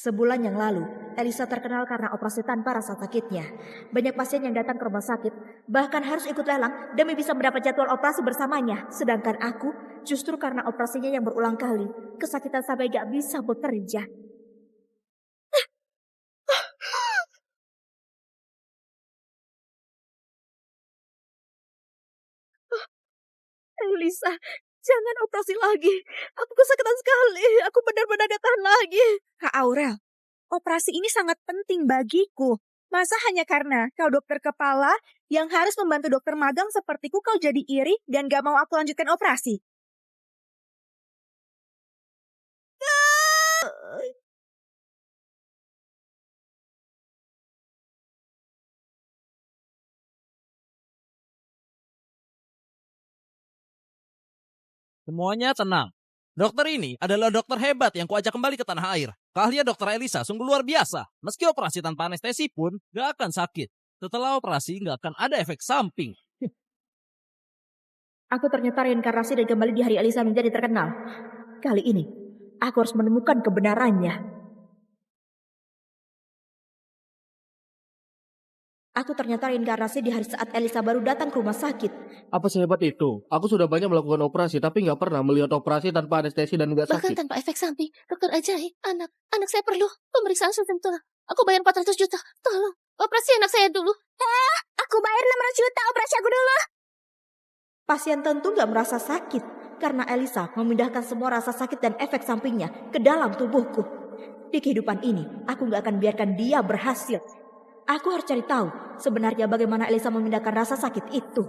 Sebulan yang lalu, Elisa terkenal karena operasi tanpa rasa sakitnya. Banyak pasien yang datang ke rumah sakit, bahkan harus ikut lelang demi bisa mendapat jadwal operasi bersamanya. Sedangkan aku, justru karena operasinya yang berulang kali, kesakitan sampai gak bisa bekerja. Elisa, jangan operasi lagi. Aku kesakitan sekali. Aku benar-benar gak tahan lagi. Kak Aurel, operasi ini sangat penting bagiku. Masa hanya karena kau dokter kepala yang harus membantu dokter magang sepertiku kau jadi iri dan gak mau aku lanjutkan operasi? Semuanya tenang. Dokter ini adalah dokter hebat yang kuajak kembali ke tanah air. Keahlian dokter Elisa sungguh luar biasa. Meski operasi tanpa anestesi pun gak akan sakit. Setelah operasi gak akan ada efek samping. Aku ternyata reinkarnasi dan kembali di hari Elisa menjadi terkenal. Kali ini, aku harus menemukan kebenarannya. Aku ternyata reinkarnasi di hari saat Elisa baru datang ke rumah sakit. Apa sehebat itu? Aku sudah banyak melakukan operasi, tapi nggak pernah melihat operasi tanpa anestesi dan nggak Bahkan sakit. tanpa efek samping. Dokter ajaib, anak saya perlu pemeriksaan sistem tulang. Aku bayar 400 juta. Tolong, operasi anak saya dulu. Aku bayar 600 juta operasi aku dulu. Pasien tentu gak merasa sakit, karena Elisa memindahkan semua rasa sakit dan efek sampingnya ke dalam tubuhku. Di kehidupan ini, aku gak akan biarkan dia berhasil. Aku harus cari tahu sebenarnya bagaimana Elisa memindahkan rasa sakit itu.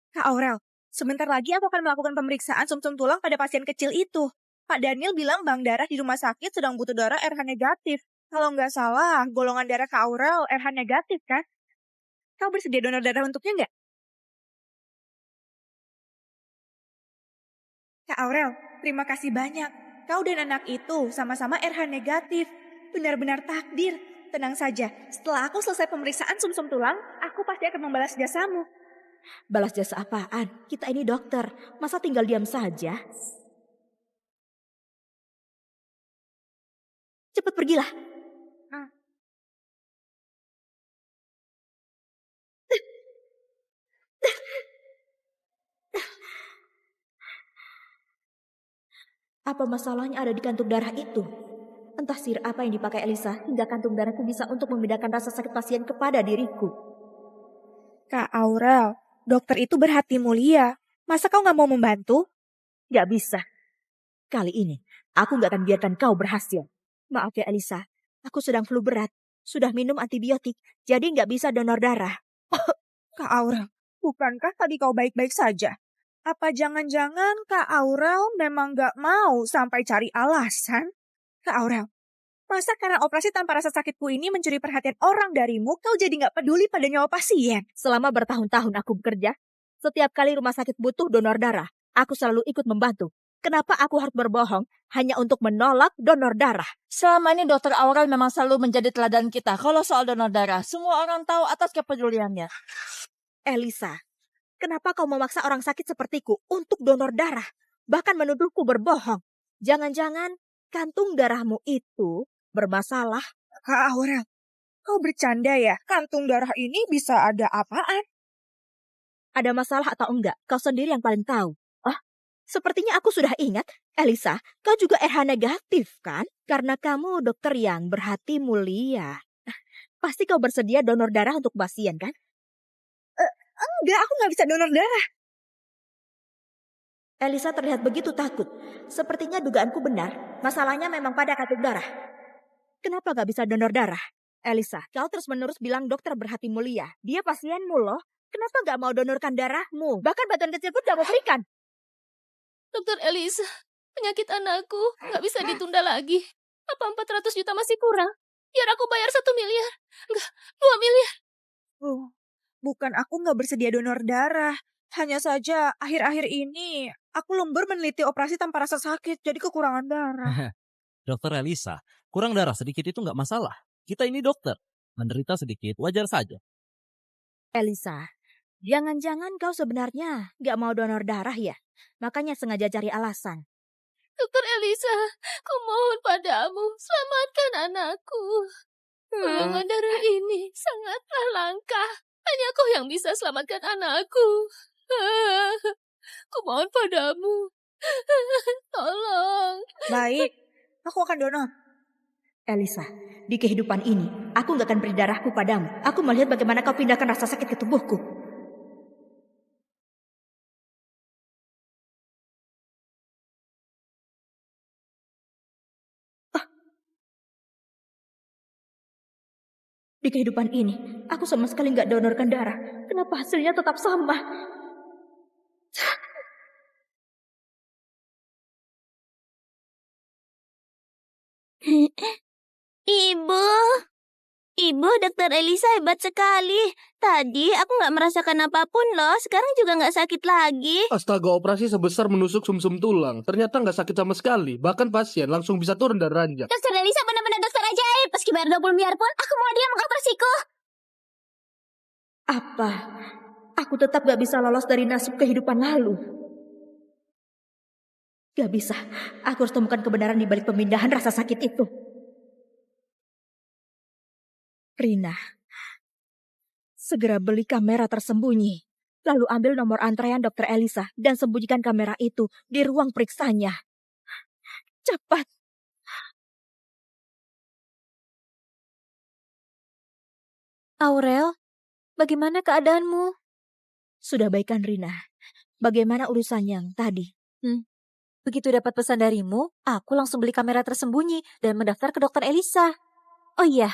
Kak Aurel, sebentar lagi aku akan melakukan pemeriksaan sumsum tulang pada pasien kecil itu. Pak Daniel bilang bank darah di rumah sakit sedang butuh darah RH negatif. Kalau nggak salah, golongan darah Kak Aurel RH negatif kan? Kau bersedia donor darah untuknya nggak? Kak Aurel, terima kasih banyak. Kau dan anak itu sama-sama RH negatif. Benar-benar takdir. Tenang saja, setelah aku selesai pemeriksaan sumsum tulang, aku pasti akan membalas jasamu. Balas jasa apaan? Kita ini dokter, masa tinggal diam saja? Cepat pergilah. Apa masalahnya ada di kantung darah itu? Entah sihir apa yang dipakai Elisa hingga kantung darahku bisa untuk membedakan rasa sakit pasien kepada diriku. Kak Aurel, dokter itu berhati mulia. Masa kau nggak mau membantu? Gak bisa. Kali ini, aku gak akan biarkan kau berhasil. Maaf ya Elisa, aku sedang flu berat. Sudah minum antibiotik, jadi gak bisa donor darah. Kak Aurel, bukankah tadi kau baik-baik saja? Apa jangan-jangan Kak Aurel memang gak mau sampai cari alasan? Kak Aurel, masa karena operasi tanpa rasa sakitku ini mencuri perhatian orang darimu, kau jadi gak peduli pada nyawa pasien? Selama bertahun-tahun aku bekerja, setiap kali rumah sakit butuh donor darah, aku selalu ikut membantu. Kenapa aku harus berbohong hanya untuk menolak donor darah? Selama ini Dokter Aurel memang selalu menjadi teladan kita. Kalau soal donor darah, semua orang tahu atas kepeduliannya. Elisa, kenapa kau memaksa orang sakit sepertiku untuk donor darah? Bahkan menuduhku berbohong. Jangan-jangan kantung darahmu itu bermasalah. Kak Aurel, kau bercanda ya? Kantung darah ini bisa ada apaan? Ada masalah atau enggak, kau sendiri yang paling tahu. Sepertinya aku sudah ingat, Elisa, kau juga RH negatif kan? Karena kamu dokter yang berhati mulia. Pasti kau bersedia donor darah untuk pasien kan? Enggak, aku nggak bisa donor darah. Elisa terlihat begitu takut. Sepertinya dugaanku benar. Masalahnya memang pada kantung darah. Kenapa gak bisa donor darah? Elisa, kau terus-menerus bilang dokter berhati mulia. Dia pasienmu loh. Kenapa gak mau donorkan darahmu? Bahkan bantuan kecil pun gak mau berikan. Dokter Elisa, penyakit anakku nggak bisa ditunda lagi. Apa 400 juta masih kurang? Biar aku bayar 1 miliar. Enggak, 2 miliar. Bukan aku nggak bersedia donor darah. Hanya saja akhir-akhir ini aku lembur meneliti operasi tanpa rasa sakit, jadi kekurangan darah. Dokter Elisa, kurang darah sedikit itu nggak masalah. Kita ini dokter. Menderita sedikit, wajar saja. Elisa, jangan-jangan kau sebenarnya gak mau donor darah ya? Makanya sengaja cari alasan. Dokter Elisa, kumohon padamu, selamatkan anakku. Golongan darah ini sangatlah langka. Hanya kau yang bisa selamatkan anakku. Kumohon padamu. Tolong. Baik, aku akan donor. Elisa, di kehidupan ini, aku nggak akan beri darahku padamu. Aku melihat bagaimana kau pindahkan rasa sakit ke tubuhku. Di kehidupan ini, aku sama sekali nggak donorkan darah. Kenapa hasilnya tetap sama? Ibu, Dokter Elisa hebat sekali. Tadi aku nggak merasakan apapun loh. Sekarang juga nggak sakit lagi. Astaga, operasi sebesar menusuk sumsum tulang. Ternyata nggak sakit sama sekali. Bahkan pasien langsung bisa turun dari ranjang. Dokter Elisa benar-benar dokter ajaib. Meski bayar 20 miliar pun, aku mau dia mengoperasiku. Apa? Aku tetap gak bisa lolos dari nasib kehidupan lalu. Gak bisa. Aku harus temukan kebenaran di balik pemindahan rasa sakit itu. Rina, segera beli kamera tersembunyi. Lalu ambil nomor antrean Dokter Elisa dan sembunyikan kamera itu di ruang periksanya. Cepat. Aurel, bagaimana keadaanmu? Sudah baikkan Rina. Bagaimana urusan yang tadi? Begitu dapat pesan darimu, aku langsung beli kamera tersembunyi dan mendaftar ke Dokter Elisa. Oh iya,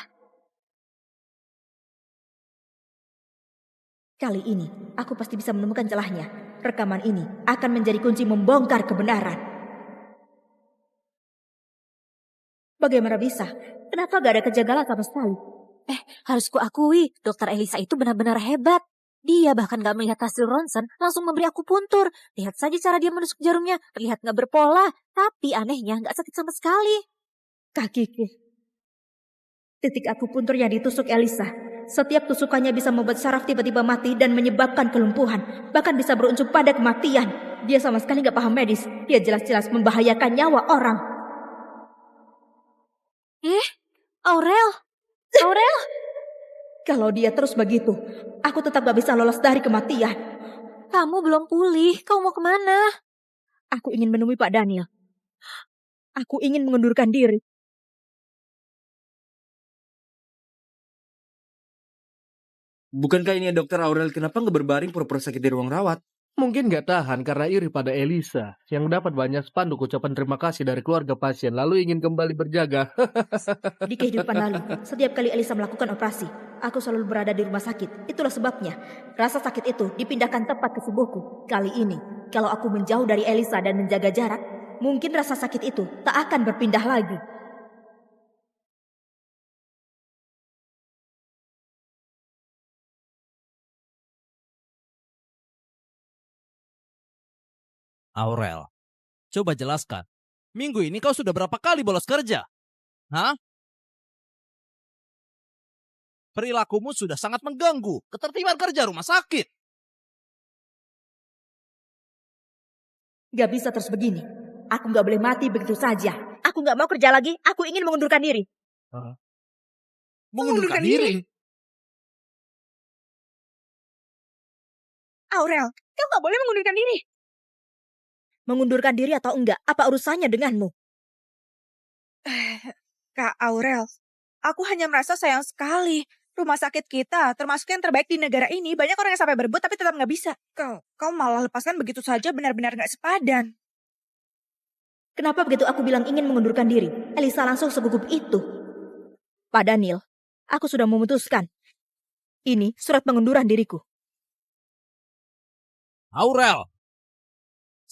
Kali ini, aku pasti bisa menemukan celahnya. Rekaman ini akan menjadi kunci membongkar kebenaran. Bagaimana bisa? Kenapa gak ada kejanggalan sama sekali? harus kuakui, Dokter Elisa itu benar-benar hebat. Dia bahkan gak melihat hasil ronsen, langsung memberi aku puntur. Lihat saja cara dia menusuk jarumnya, terlihat gak berpola. Tapi anehnya gak sakit sama sekali. Kakiku. Titik akupuntur yang ditusuk Elisa. Setiap tusukannya bisa membuat saraf tiba-tiba mati dan menyebabkan kelumpuhan. Bahkan bisa berujung pada kematian. Dia sama sekali gak paham medis. Dia jelas-jelas membahayakan nyawa orang. Aurel! Kalau dia terus begitu, aku tetap gak bisa lolos dari kematian. Kamu belum pulih, kau mau kemana? Aku ingin menemui Pak Daniel. Aku ingin mengundurkan diri. Bukankah ini dokter Aurel, kenapa nggak berbaring pura-pura sakit di ruang rawat? Mungkin nggak tahan karena iri pada Elisa yang dapat banyak spanduk ucapan terima kasih dari keluarga pasien lalu ingin kembali berjaga. Di kehidupan lalu, setiap kali Elisa melakukan operasi, aku selalu berada di rumah sakit. Itulah sebabnya, rasa sakit itu dipindahkan tepat ke tubuhku. Kali ini, kalau aku menjauh dari Elisa dan menjaga jarak, mungkin rasa sakit itu tak akan berpindah lagi. Aurel, coba jelaskan. Minggu ini kau sudah berapa kali bolos kerja? Hah? Perilakumu sudah sangat mengganggu ketertiban kerja rumah sakit. Gak bisa terus begini. Aku gak boleh mati begitu saja. Aku gak mau kerja lagi, aku ingin mengundurkan diri. Mengundurkan diri? Aurel, kau nggak boleh mengundurkan diri. Mengundurkan diri atau enggak, apa urusannya denganmu? Kak Aurel, aku hanya merasa sayang sekali. Rumah sakit kita, termasuk yang terbaik di negara ini, banyak orang yang sampai berebut tapi tetap nggak bisa. Kau malah lepaskan begitu saja, benar-benar nggak sepadan. Kenapa begitu aku bilang ingin mengundurkan diri, Elisa langsung segugup itu? Pak Daniel, aku sudah memutuskan. Ini surat pengunduran diriku. Aurel,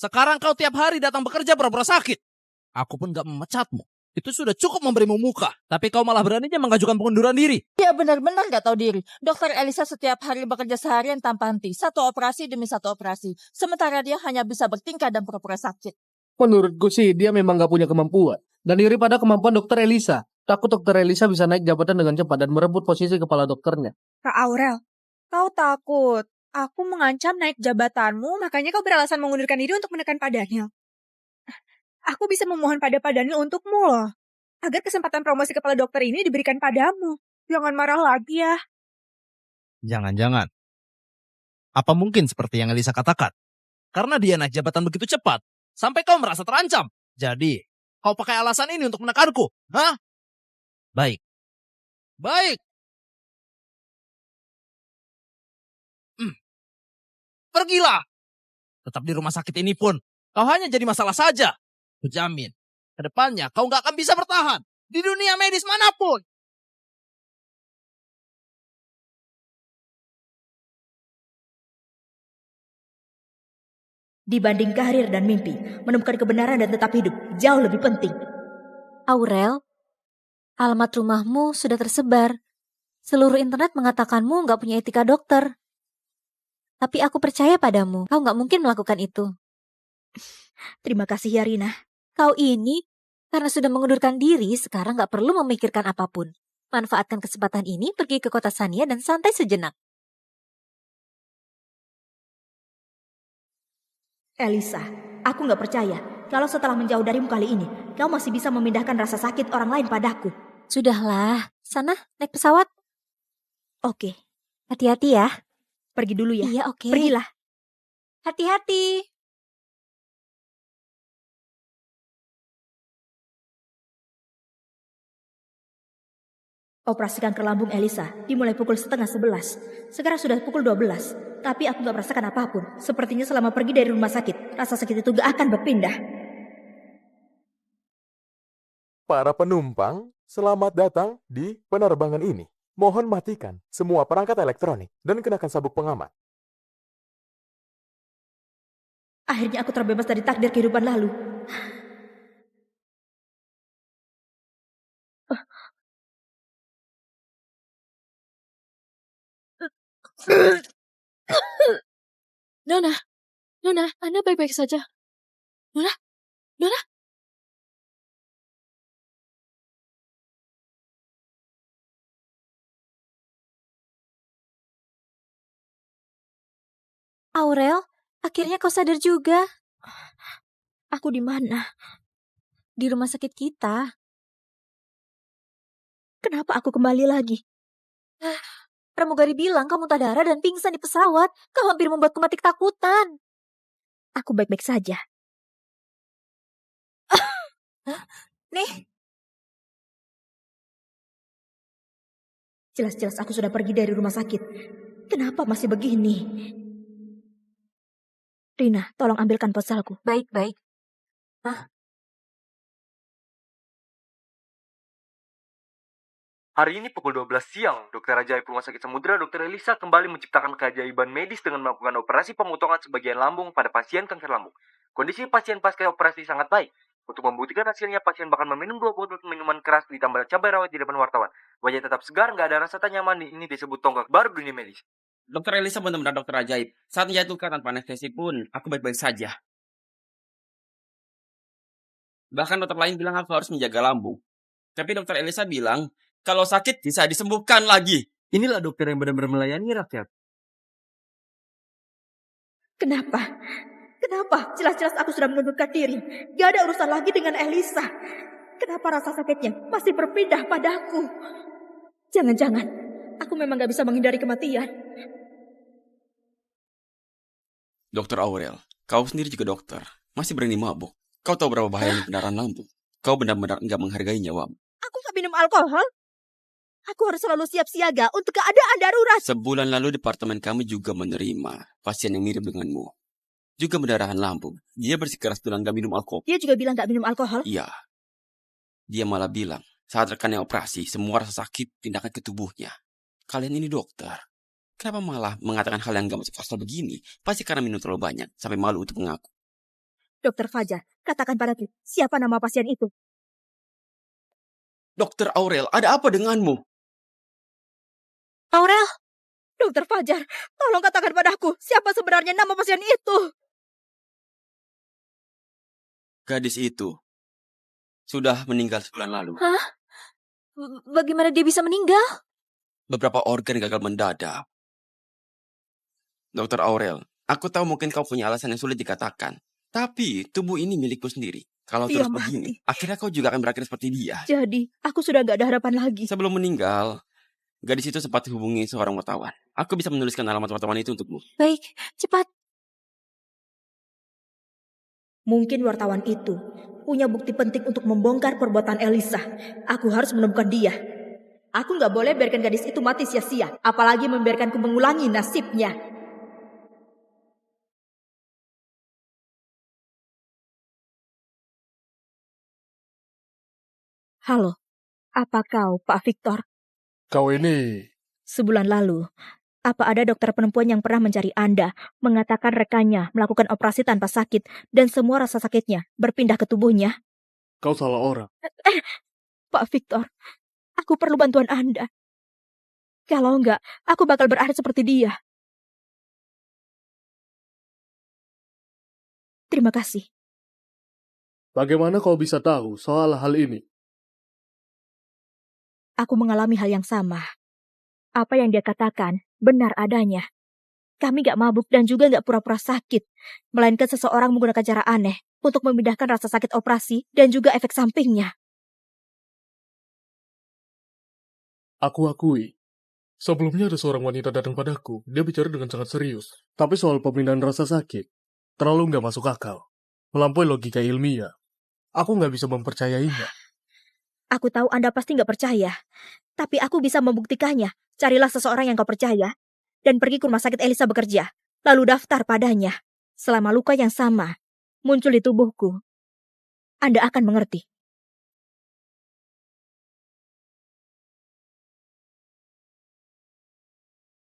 sekarang kau tiap hari datang bekerja pura-pura sakit. Aku pun gak memecatmu. Itu sudah cukup memberimu muka. Tapi kau malah beraninya mengajukan pengunduran diri. Dia benar-benar gak tahu diri. Dokter Elisa setiap hari bekerja seharian tanpa henti. Satu operasi demi satu operasi. Sementara dia hanya bisa bertingkah dan pura-pura sakit. Menurutku sih dia memang gak punya kemampuan. Dan iri pada kemampuan dokter Elisa. Takut dokter Elisa bisa naik jabatan dengan cepat dan merebut posisi kepala dokternya. Kak Aurel, kau takut aku mengancam naik jabatanmu, makanya kau beralasan mengundurkan diri untuk menekan Pak Daniel. Aku bisa memohon pada Pak Daniel untukmu loh. Agar kesempatan promosi kepala dokter ini diberikan padamu. Jangan marah lagi ya. Jangan-jangan. Apa mungkin seperti yang Elisa katakan? Karena dia naik jabatan begitu cepat, sampai kau merasa terancam. Jadi, kau pakai alasan ini untuk menekanku, hah? Baik. Baik. Pergilah. Tetap di rumah sakit ini pun, kau hanya jadi masalah saja. Kujamin, kedepannya kau nggak akan bisa bertahan di dunia medis manapun. Dibanding karir dan mimpi, menemukan kebenaran dan tetap hidup jauh lebih penting. Aurel, alamat rumahmu sudah tersebar. Seluruh internet mengatakanmu nggak punya etika dokter. Tapi aku percaya padamu, kau nggak mungkin melakukan itu. Terima kasih ya Rina. Kau ini, karena sudah mengundurkan diri, sekarang nggak perlu memikirkan apapun. Manfaatkan kesempatan ini, pergi ke kota Sania dan santai sejenak. Elisa, aku nggak percaya kalau setelah menjauh darimu kali ini, kau masih bisa memindahkan rasa sakit orang lain padaku. Sudahlah, sana naik pesawat. Oke, Hati-hati ya. pergi dulu ya. Iya, oke. Pergilah. Hati-hati. Operasi kanker lambung Elisa dimulai pukul 10:30. Sekarang sudah pukul 12. Tapi aku gak merasakan apapun. Sepertinya selama pergi dari rumah sakit, rasa sakit itu gak akan berpindah. Para penumpang, selamat datang di penerbangan ini. Mohon matikan semua perangkat elektronik dan kenakan sabuk pengaman. Akhirnya aku terbebas dari takdir kehidupan lalu. Nona, Anda baik-baik saja. Nona. Aurel, akhirnya kau sadar juga. Aku di mana? Di rumah sakit kita. Kenapa aku kembali lagi? Pramugari bilang kau muntah darah dan pingsan di pesawat. Kau hampir membuatku mati ketakutan. Aku baik-baik saja. Nih, Jelas-jelas aku sudah pergi dari rumah sakit. Kenapa masih begini? Rina, tolong ambilkan ponselku. baik-baik. Hari ini pukul 12 siang, Dokter Ajaib Rumah Sakit Samudra Dr. Elisa kembali menciptakan keajaiban medis dengan melakukan operasi pemotongan sebagian lambung pada pasien kanker lambung. Kondisi pasien pasca operasi sangat baik. Untuk membuktikan hasilnya, pasien bahkan meminum 2 botol minuman keras ditambah cabai rawit di depan wartawan. Wajah tetap segar, nggak ada rasa tak nyaman. Ini disebut tonggak baru dunia medis. Dokter Elisa benar-benar dokter ajaib. Saat menjatuhkan tanpa anestesi pun, aku baik-baik saja. Bahkan dokter lain bilang aku harus menjaga lambung. Tapi dokter Elisa bilang, kalau sakit bisa disembuhkan lagi. Inilah dokter yang benar-benar melayani rakyat. Kenapa? Kenapa? Jelas-jelas aku sudah mengundurkan diri. Gak ada urusan lagi dengan Elisa. Kenapa rasa sakitnya masih berpindah padaku? Jangan-jangan aku memang gak bisa menghindari kematian. Dokter Aurel, kau sendiri juga dokter. Masih berani mabuk. Kau tahu berapa bahayanya pendarahan lambung. Kau benar-benar enggak menghargai nyawamu. Aku gak minum alkohol. Aku harus selalu siap siaga untuk keadaan darurat. Sebulan lalu departemen kami juga menerima pasien yang mirip denganmu. Juga pendarahan lambung. Dia bersikeras bilang gak minum alkohol. Dia juga bilang gak minum alkohol. Iya. Dia malah bilang, saat rekannya operasi, semua rasa sakit tindakan ke tubuhnya. Kalian ini dokter. Kenapa malah mengatakan hal yang gak masuk akal begini? Pasti karena minum terlalu banyak, sampai malu untuk mengaku. Dokter Fajar, katakan padaku, siapa nama pasien itu? Dokter Aurel, ada apa denganmu? Aurel, Dokter Fajar, tolong katakan padaku, siapa sebenarnya nama pasien itu? Gadis itu sudah meninggal sebulan lalu. hah? Bagaimana dia bisa meninggal? Beberapa organ gagal mendadak. Dokter Aurel, aku tahu mungkin kau punya alasan yang sulit dikatakan. Tapi tubuh ini milikku sendiri. Kalau Dia terus begini, mati. akhirnya kau juga akan berakhir seperti dia. Jadi, aku sudah gak ada harapan lagi. Sebelum meninggal, gadis itu sempat hubungi seorang wartawan. Aku bisa menuliskan alamat wartawan itu untukmu. Baik, cepat. Mungkin wartawan itu punya bukti penting untuk membongkar perbuatan Elisa. Aku harus menemukan dia. Aku gak boleh biarkan gadis itu mati sia-sia, apalagi membiarkanku mengulangi nasibnya. Halo, apa kau, Pak Victor? Kau ini... Sebulan lalu, apa ada dokter perempuan yang pernah mencari Anda, mengatakan rekannya melakukan operasi tanpa sakit, dan semua rasa sakitnya berpindah ke tubuhnya? Kau salah orang. Pak Victor, aku perlu bantuan Anda. Kalau enggak, aku bakal berakhir seperti dia. Terima kasih. Bagaimana kau bisa tahu soal hal ini? Aku mengalami hal yang sama. Apa yang dia katakan benar adanya. Kami gak mabuk dan juga gak pura-pura sakit, melainkan seseorang menggunakan cara aneh untuk memindahkan rasa sakit operasi dan juga efek sampingnya. Aku akui, sebelumnya ada seorang wanita datang padaku. Dia bicara dengan sangat serius. Tapi soal pemindahan rasa sakit, terlalu nggak masuk akal. Melampaui logika ilmiah. Aku nggak bisa mempercayainya. Aku tahu Anda pasti gak percaya, tapi aku bisa membuktikannya. Carilah seseorang yang kau percaya, dan pergi ke rumah sakit Elisa bekerja, lalu daftar padanya. Selama luka yang sama muncul di tubuhku, Anda akan mengerti.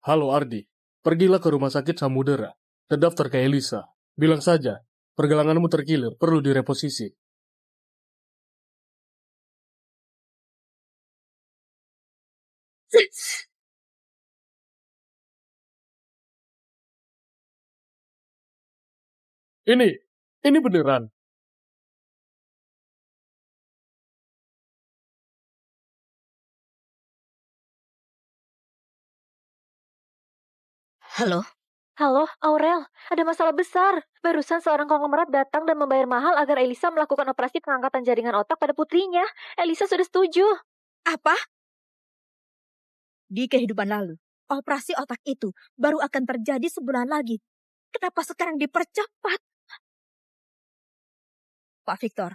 Halo Ardi, pergilah ke rumah sakit Samudera dan daftar ke Elisa. Bilang saja, pergelanganmu terkilir, perlu direposisi. Ini beneran. Halo? Halo, Aurel. Ada masalah besar. Barusan seorang konglomerat datang dan membayar mahal agar Elisa melakukan operasi pengangkatan jaringan otak pada putrinya. Elisa sudah setuju. Apa? Di kehidupan lalu, operasi otak itu baru akan terjadi sebulan lagi. Kenapa sekarang dipercepat? Pak Victor,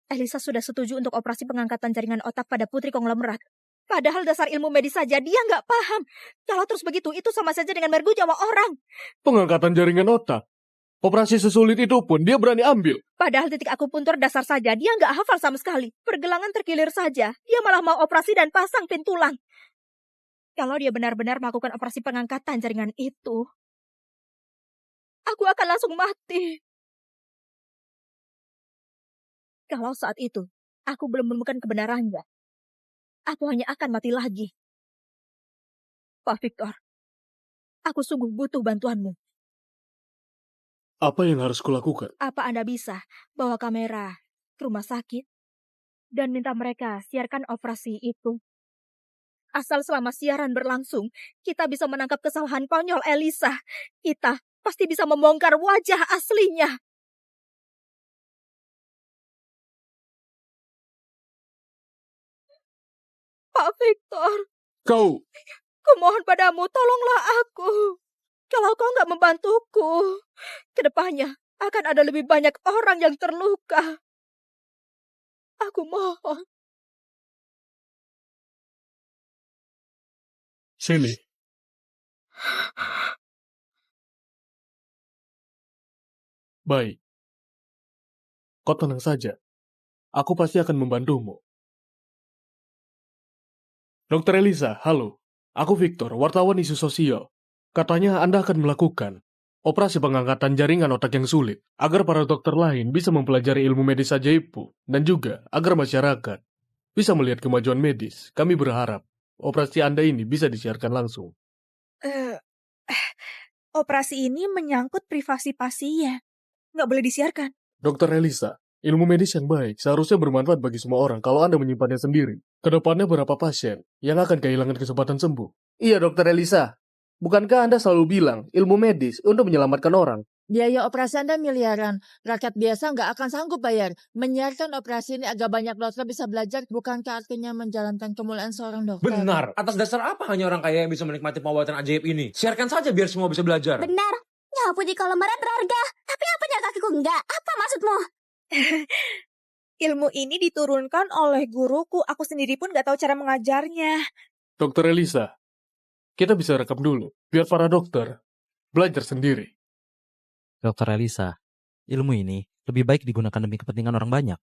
Elisa sudah setuju untuk operasi pengangkatan jaringan otak pada putri konglomerat. Padahal dasar ilmu medis saja dia nggak paham. Kalau terus begitu, itu sama saja dengan mergu nyawa orang. Pengangkatan jaringan otak. Operasi sesulit itu pun dia berani ambil. Padahal titik akupuntur dasar saja dia nggak hafal sama sekali. Pergelangan terkilir saja, dia malah mau operasi dan pasang pin tulang. Kalau dia benar-benar melakukan operasi pengangkatan jaringan itu, aku akan langsung mati. Kalau saat itu, aku belum menemukan kebenarannya, aku hanya akan mati lagi. Pak Victor, aku sungguh butuh bantuanmu. Apa yang harus kulakukan? Apa Anda bisa bawa kamera ke rumah sakit dan minta mereka siarkan operasi itu? Asal selama siaran berlangsung, kita bisa menangkap kesalahan konyol Elisa. Kita pasti bisa membongkar wajah aslinya. Pak Victor, Kau kumohon padamu, tolonglah aku. Kalau kau nggak membantuku, kedepannya akan ada lebih banyak orang yang terluka. Aku mohon. sini. Baik. Kau tenang saja. Aku pasti akan membantumu. Dokter Elisa, halo. Aku Victor, wartawan isu sosial. Katanya Anda akan melakukan operasi pengangkatan jaringan otak yang sulit, agar para dokter lain bisa mempelajari ilmu medis ajaibmu, dan juga agar masyarakat bisa melihat kemajuan medis. Kami berharap operasi Anda ini bisa disiarkan langsung. Operasi ini menyangkut privasi pasien. Nggak boleh disiarkan. Dokter Elisa, ilmu medis yang baik seharusnya bermanfaat bagi semua orang kalau Anda menyimpannya sendiri. Kedepannya berapa pasien yang akan kehilangan kesempatan sembuh? Iya, Dokter Elisa. Bukankah Anda selalu bilang ilmu medis untuk menyelamatkan orang? Biaya operasi Anda miliaran. Rakyat biasa nggak akan sanggup bayar. Menyiarkan operasi ini agar banyak dokter bisa belajar, bukankah artinya menjalankan kemuliaan seorang dokter? Benar. Atas dasar apa hanya orang kaya yang bisa menikmati pengobatan ajaib ini? Siarkan saja biar semua bisa belajar. Benar. Nyawa puji kalau merah berharga. Tapi apanya kakiku enggak? Apa maksudmu? Ilmu ini diturunkan oleh guruku. Aku sendiri pun gak tahu cara mengajarnya. Dokter Elisa, kita bisa rekam dulu, biar para dokter belajar sendiri. Dokter Elisa, ilmu ini lebih baik digunakan demi kepentingan orang banyak.